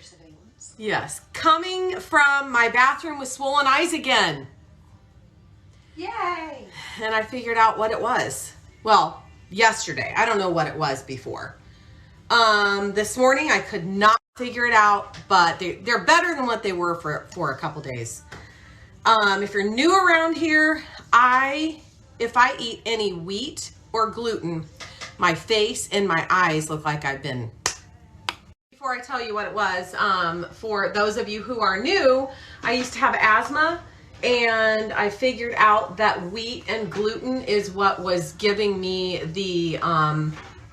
surveillance. Yes, coming from my bathroom with swollen eyes again. Yay! And I figured out what it was. Well, yesterday. I don't know what it was before. This morning I could not figure it out, but they're better than what they were for a couple days. If you're new around here, if I eat any wheat or gluten, my face and my eyes look like I've been... Before I tell you what it was, for those of you who are new, I used to have asthma, and I figured out that wheat and gluten is what was giving me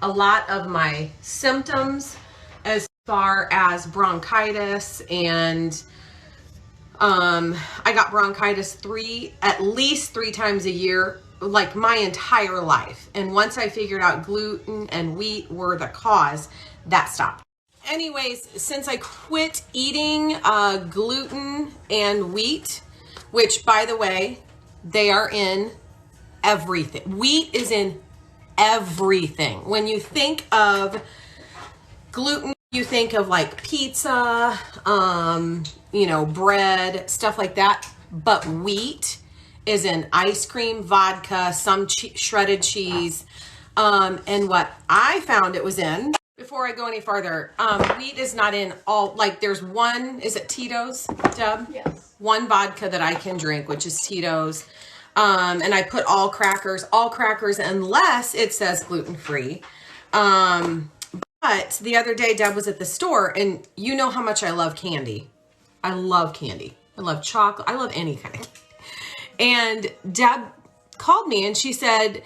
a lot of my symptoms as far as bronchitis, and I got bronchitis at least three times a year, like my entire life. And once I figured out gluten and wheat were the cause, that stopped. Anyways, since I quit eating gluten and wheat, which by the way, they are in everything. Wheat is in everything. When you think of gluten, you think of like pizza, bread, stuff like that. But wheat is in ice cream, vodka, some shredded cheese. And what I found it was in, before I go any farther, wheat is not in all, like there's one, is it Tito's, Deb? Yes. One vodka that I can drink, which is Tito's. And I put all crackers unless it says gluten-free. But the other day Deb was at the store, and you know how much I love candy. I love candy. I love chocolate. I love any kind of candy. And Deb called me and she said,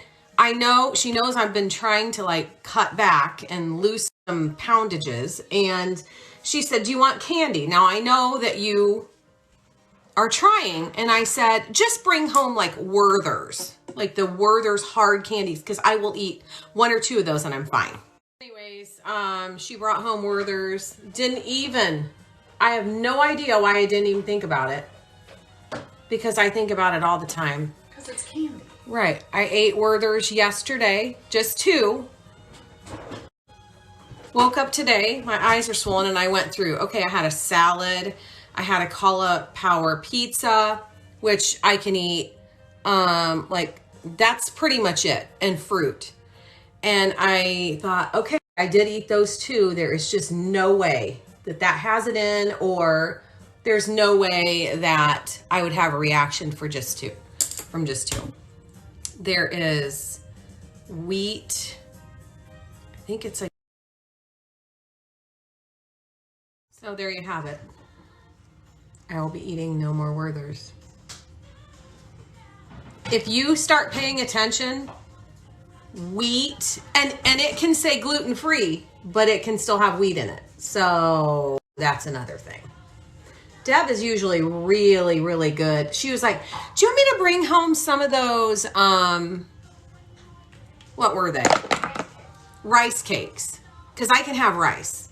she knows I've been trying to like cut back and lose some poundages. And she said, do you want candy? Now I know that you are trying. And I said, just bring home like Werther's, like the Werther's hard candies, because I will eat one or two of those and I'm fine. Anyways, she brought home Werther's. I have no idea why I didn't even think about it, because I think about it all the time. Because it's candy. Right. I ate Werther's yesterday, just two. Woke up today, my eyes are swollen, and I went through, okay, I had a salad, I had a cauliflower pizza, which I can eat, that's pretty much it, and fruit. And I thought, okay, I did eat those two. There is just no way that has it in, or there's no way that I would have a reaction from just two. There is wheat. I think it's like, so there you have it. I will be eating no more Werther's. If you start paying attention, wheat, and it can say gluten-free, but it can still have wheat in it. So that's another thing. Deb is usually really, really good. She was like, do you want me to bring home some of those, what were they? Rice cakes. Because I can have rice.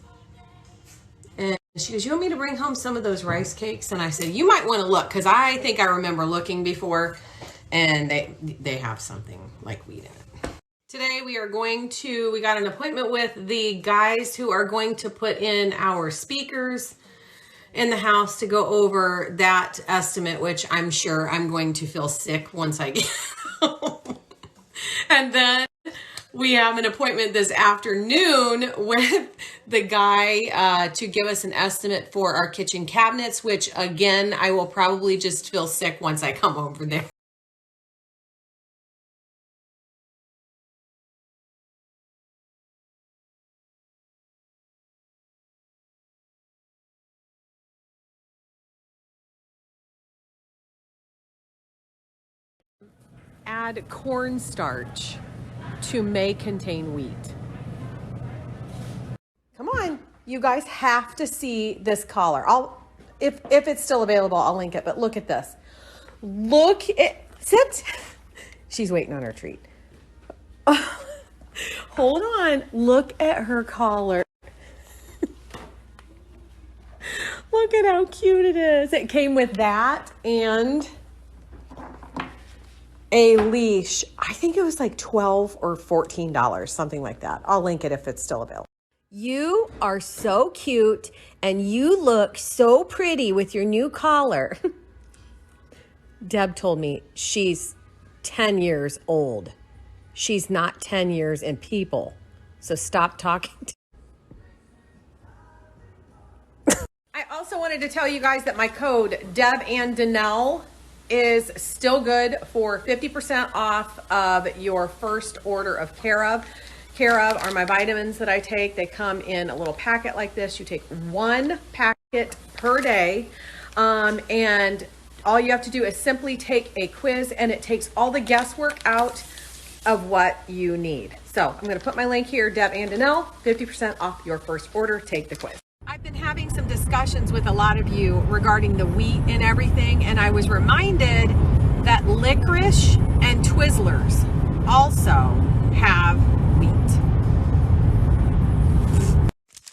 And she goes, you want me to bring home some of those rice cakes? And I said, you might want to look, because I think I remember looking before, and they have something like wheat in it. Today we got an appointment with the guys who are going to put in our speakers in the house to go over that estimate, which I'm sure I'm going to feel sick once I get home. And then we have an appointment this afternoon with the guy to give us an estimate for our kitchen cabinets, which again, I will probably just feel sick once I come over there. Add cornstarch to may contain wheat. Come on, you guys have to see this collar. If it's still available, I'll link it, but look at this. Sit. She's waiting on her treat. Hold on, look at her collar. Look at how cute it is. It came with that and a leash. I think it was like $12 or $14, something like that. I'll link it if it's still available. You are so cute and you look so pretty with your new collar. Deb told me she's 10 years old. She's not 10 years in people. So stop talking to I also wanted to tell you guys that my code Deb and Danelle is still good for 50% off of your first order of Care of. Care of are my vitamins that I take. They come in a little packet like this. You take one packet per day. And all you have to do is simply take a quiz, and it takes all the guesswork out of what you need. So I'm going to put my link here, Deb and Danelle, 50% off your first order. Take the quiz. I've been having some discussions with a lot of you regarding the wheat and everything, and I was reminded that licorice and Twizzlers also have wheat.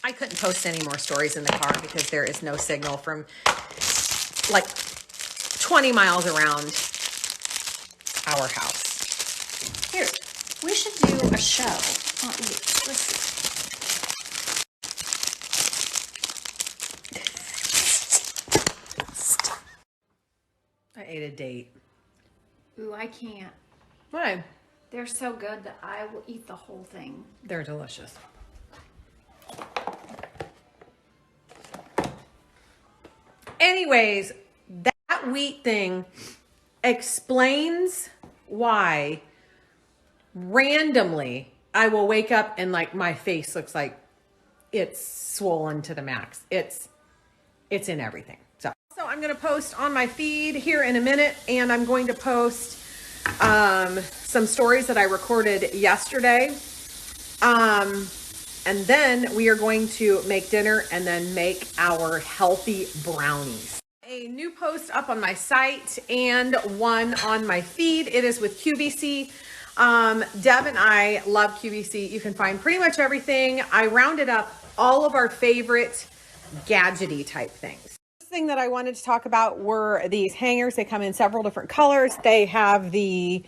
I couldn't post any more stories in the car because there is no signal from like 20 miles around our house. Here, we should do a show. Oh, let's see. I ate a date. Ooh, I can't. Why? They're so good that I will eat the whole thing. They're delicious. Anyways, that wheat thing explains why randomly I will wake up and like my face looks like it's swollen to the max. It's in everything. So I'm going to post on my feed here in a minute, and I'm going to post some stories that I recorded yesterday. And then we are going to make dinner and then make our healthy brownies. A new post up on my site and one on my feed. It is with QVC. Deb and I love QVC. You can find pretty much everything. I rounded up all of our favorite gadgety type things. First thing that I wanted to talk about were these hangers. They come in several different colors. They have the,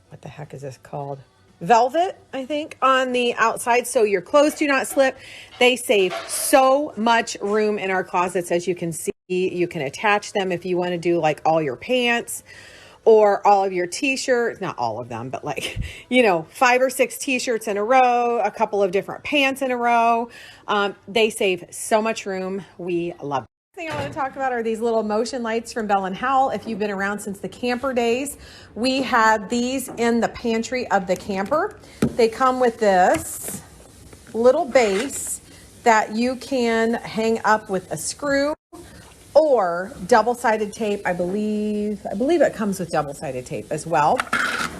what the heck is this called? Velvet, I think, on the outside, so your clothes do not slip. They save so much room in our closets, as you can see. You can attach them if you want to do like all your pants or all of your t-shirts, not all of them, but like, 5 or 6 t-shirts in a row, a couple of different pants in a row. They save so much room. We love them. Thing I want to talk about are these little motion lights from Bell and Howell. If you've been around since the camper days, we had these in the pantry of the camper. They come with this little base that you can hang up with a screw or double-sided tape. I believe it comes with double-sided tape as well.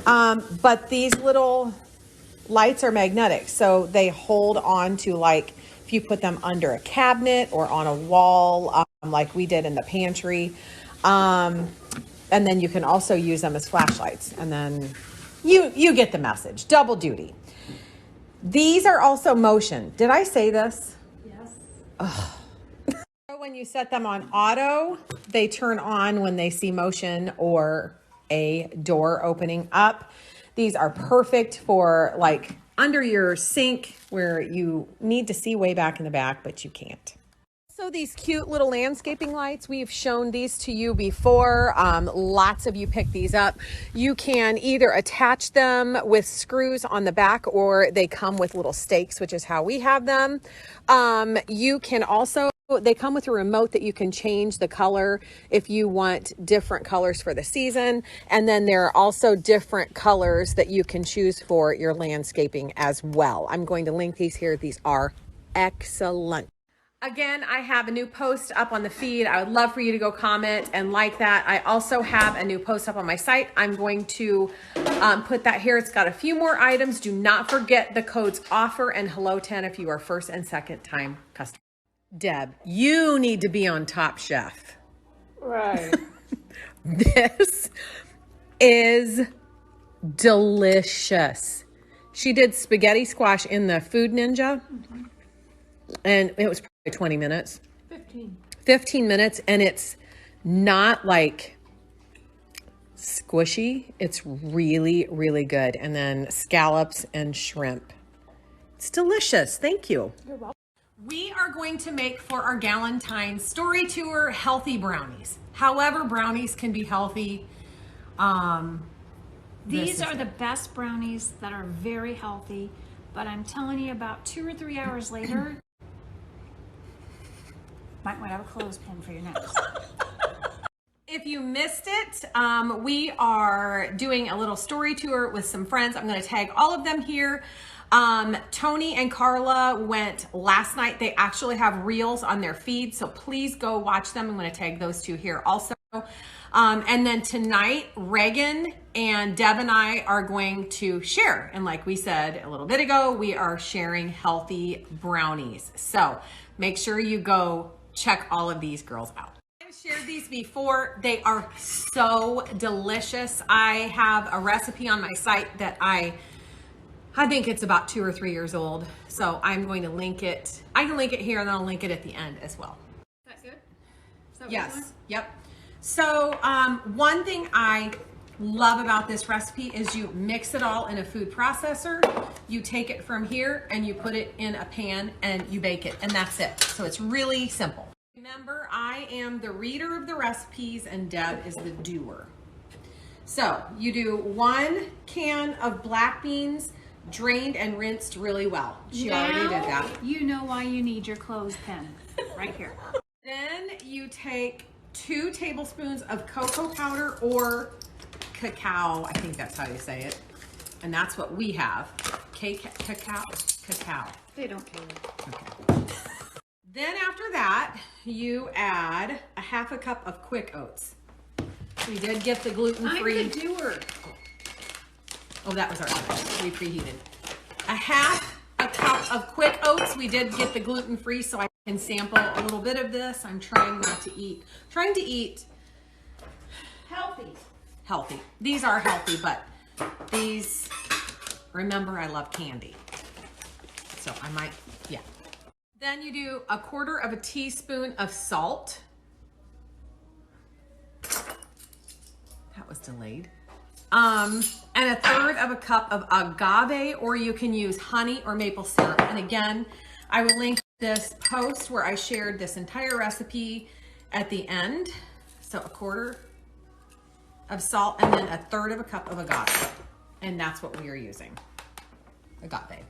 But these little lights are magnetic, so they hold on to, like, if you put them under a cabinet or on a wall, like we did in the pantry. And then you can also use them as flashlights. And then you get the message. Double duty. These are also motion. Did I say this? Yes. Ugh. When you set them on auto, they turn on when they see motion or a door opening up. These are perfect for like under your sink where you need to see way back in the back, but you can't. So these cute little landscaping lights, we've shown these to you before. Lots of you pick these up. You can either attach them with screws on the back, or they come with little stakes, which is how we have them. You can also, they come with a remote that you can change the color if you want different colors for the season. And then there are also different colors that you can choose for your landscaping as well. I'm going to link these here. These are excellent. Again, I have a new post up on the feed. I would love for you to go comment and like that. I also have a new post up on my site. I'm going to put that here. It's got a few more items. Do not forget the codes OFFER and HELLO10 if you are first and second time customer. Deb, you need to be on Top Chef. Right. This is delicious. She did spaghetti squash in the Food Ninja. Mm-hmm. And it was probably 20 minutes. 15 minutes. And it's not like squishy. It's really, really good. And then scallops and shrimp. It's delicious. Thank you. You're welcome. We are going to make for our Galentine's story tour healthy brownies. However, brownies can be healthy. These are the best brownies that are very healthy, but I'm telling you, about 2 or 3 hours later, might want to have a clothespin for your next. If you missed it, we are doing a little story tour with some friends. I'm going to tag all of them here. Tony and Carla went last night. They actually have reels on their feed, so please go watch them. I'm going to tag those two here also. And then tonight, Reagan and Deb and I are going to share. And like we said a little bit ago, we are sharing healthy brownies. So make sure you go check all of these girls out. I've shared these before. They are so delicious. I have a recipe on my site that I think it's about 2 or 3 years old. So I'm going to link it. I can link it here and then I'll link it at the end as well. Is that good? Is that what Yes. you want? Yep. So one thing I love about this recipe is you mix it all in a food processor. You take it from here and you put it in a pan and you bake it, and that's it. So it's really simple. Remember, I am the reader of the recipes and Deb is the doer. So you do 1 can of black beans, drained and rinsed really well. She already did that. You know why you need your clothespin right here. Then you take 2 tablespoons of cocoa powder or cacao. I think that's how you say it. And that's what we have. Cacao. They don't care. Okay. Then after that, you add a 1/2 cup of quick oats. We did get the gluten-free. I'm the doer. Oh, that was our oven. We preheated. A 1/2 cup of quick oats. We did get the gluten-free, so I can sample a little bit of this. I'm trying to eat healthy. These are healthy, but these, remember, I love candy. So I might, yeah. Then you do 1/4 teaspoon of salt. That was delayed. And 1/3 cup of agave, or you can use honey or maple syrup. And again, I will link this post where I shared this entire recipe at the end. So 1/4 salt and then 1/3 cup of agave. And that's what we are using. Agave.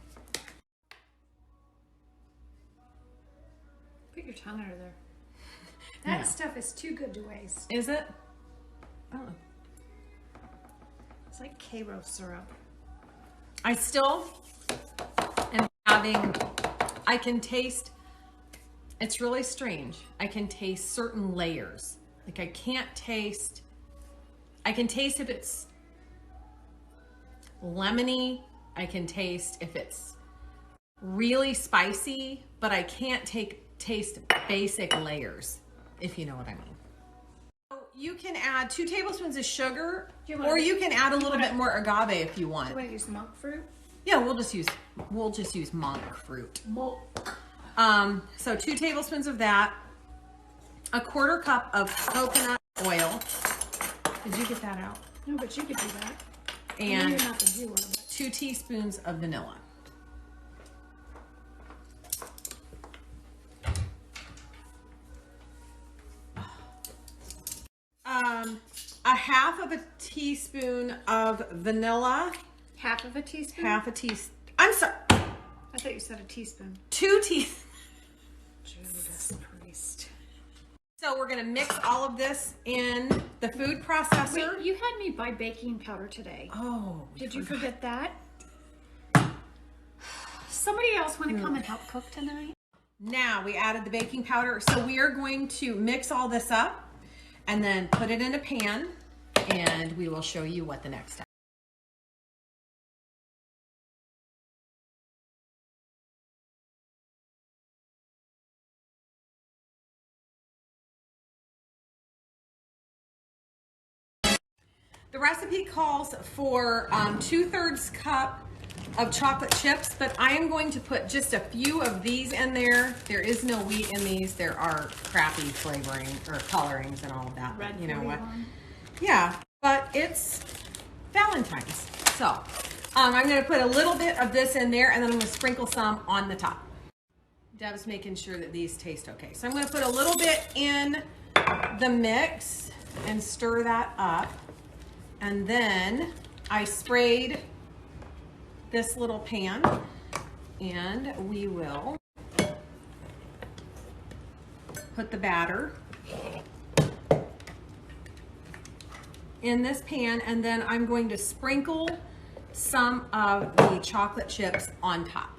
Put your tongue under there. That stuff is too good to waste. Is it? Oh. It's like Karo syrup. I still am having, I can taste, it's really strange. I can taste certain layers. Like I can taste if it's lemony. I can taste if it's really spicy, but I can't taste basic layers, if you know what I mean. You can add 2 tablespoons of sugar, or you can add a little bit more agave if you want. Do you want to use monk fruit? Yeah, we'll just use monk fruit. So 2 tablespoons of that, 1/4 cup of coconut oil. Did you get that out? No, but you could do that. And you're not the doer. But 2 teaspoons of vanilla. A 1/2 teaspoon of vanilla. 1/2 teaspoon? 1/2 teaspoon. I'm sorry. I thought you said a teaspoon. 2 teaspoons. Judas Priest. So we're gonna mix all of this in the food processor. Wait, you had me buy baking powder today. Oh. Did you forget that? Somebody else want to come and help cook tonight? Now we added the baking powder. So we are going to mix all this up and then put it in a pan, and we will show you what the next step. The recipe calls for 2/3 cup of chocolate chips, but I am going to put just a few of these in there. There is no wheat in these. There are crappy flavoring or colorings and all of that. Red, you know what? 41. Yeah, but it's Valentine's. So I'm going to put a little bit of this in there, and then I'm going to sprinkle some on the top. Deb's making sure that these taste okay. So I'm going to put a little bit in the mix and stir that up. And then I sprayed this little pan, and we will put the batter in this pan, and then I'm going to sprinkle some of the chocolate chips on top.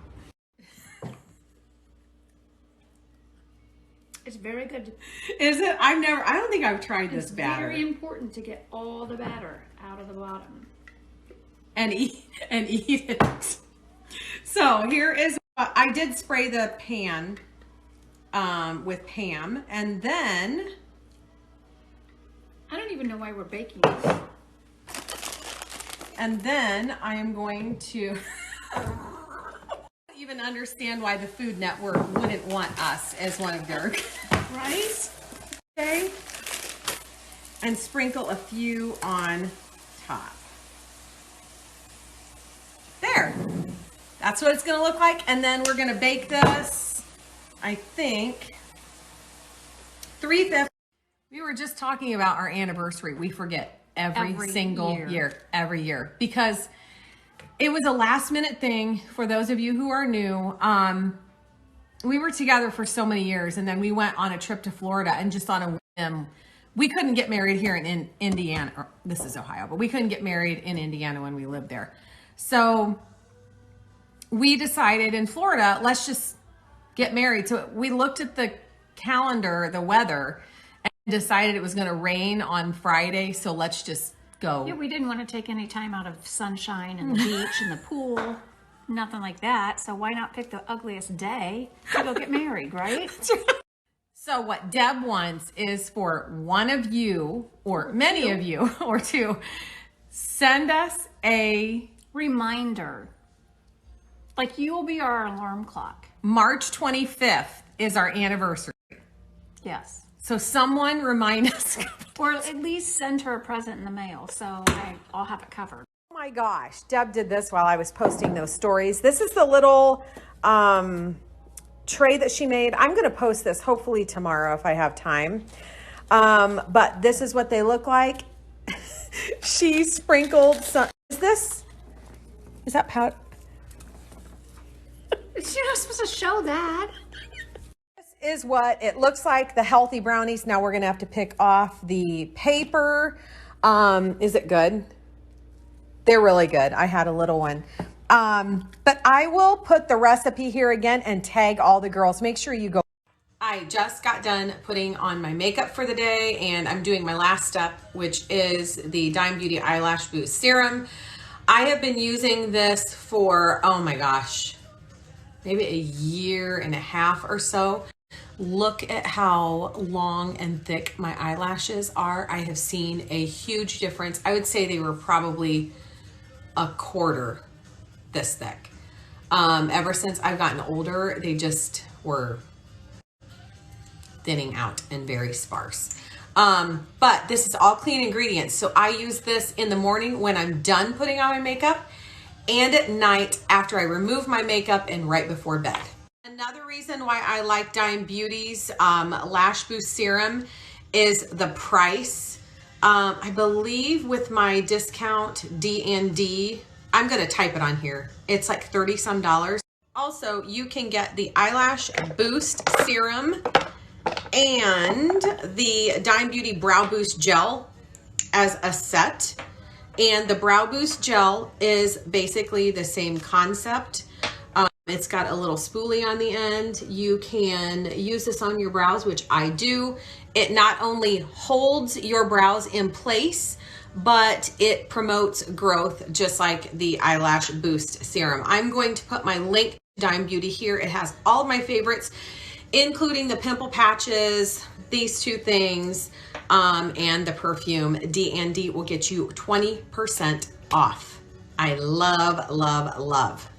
It's very good. Is it? I don't think I've tried this batter. It's very important to get all the batter out of the bottom. And eat it. So here is, I did spray the pan with Pam, and then I don't even know why we're baking this. And then I am going to even understand why the Food Network wouldn't want us as one of their, right? Okay. And sprinkle a few on top. There. That's what it's going to look like. And then we're going to bake this, I think, 350. We were just talking about our anniversary. We forget every single year, because it was a last minute thing. For those of you who are new, we were together for so many years, and then we went on a trip to Florida, and just on a whim, we couldn't get married here in Indiana. Or, this is Ohio, but we couldn't get married in Indiana when we lived there. So we decided in Florida, let's just get married. So we looked at the calendar, the weather, and decided it was going to rain on Friday. So let's just go. Yeah, we didn't want to take any time out of sunshine and the beach and the pool, nothing like that. So why not pick the ugliest day to go get married, right? So what Deb wants is for one of you, or many of you, or two, send us a reminder. Like, you will be our alarm clock. March 25th is our anniversary. Yes. So someone remind us. Or at least send her a present in the mail, so I'll have it covered. Oh my gosh, Deb did this while I was posting those stories. This is the little tray that she made. I'm going to post this hopefully tomorrow if I have time. But this is what they look like. She sprinkled some. Is that powder? You're not supposed to show that. This is what it looks like, the healthy brownies. Now we're going to have to pick off the paper. Is it good? They're really good. I had a little one. But I will put the recipe here again and tag all the girls. Make sure you go. I just got done putting on my makeup for the day, and I'm doing my last step, which is the Dime Beauty Eyelash Boost Serum. I have been using this for, oh my gosh, maybe a year and a half or so. Look at how long and thick my eyelashes are. I have seen a huge difference. I would say they were probably a quarter this thick. Ever since I've gotten older, they just were thinning out and very sparse. But this is all clean ingredients. So I use this in the morning when I'm done putting on my makeup, and at night after I remove my makeup and right before bed. Another reason why I like Dime Beauty's Lash Boost Serum is the price. I believe with my discount D&D, I'm going to type it on here. It's like $30 some. Also, you can get the Eyelash Boost Serum and the Dime Beauty Brow Boost Gel as a set. And the Brow Boost Gel is basically the same concept. It's got a little spoolie on the end. You can use this on your brows, which I do. It not only holds your brows in place, but it promotes growth just like the Eyelash Boost Serum. I'm going to put my link to Dime Beauty here. It has all of my favorites, including the pimple patches, these two things, and the perfume. D&D will get you 20% off. I love, love, love.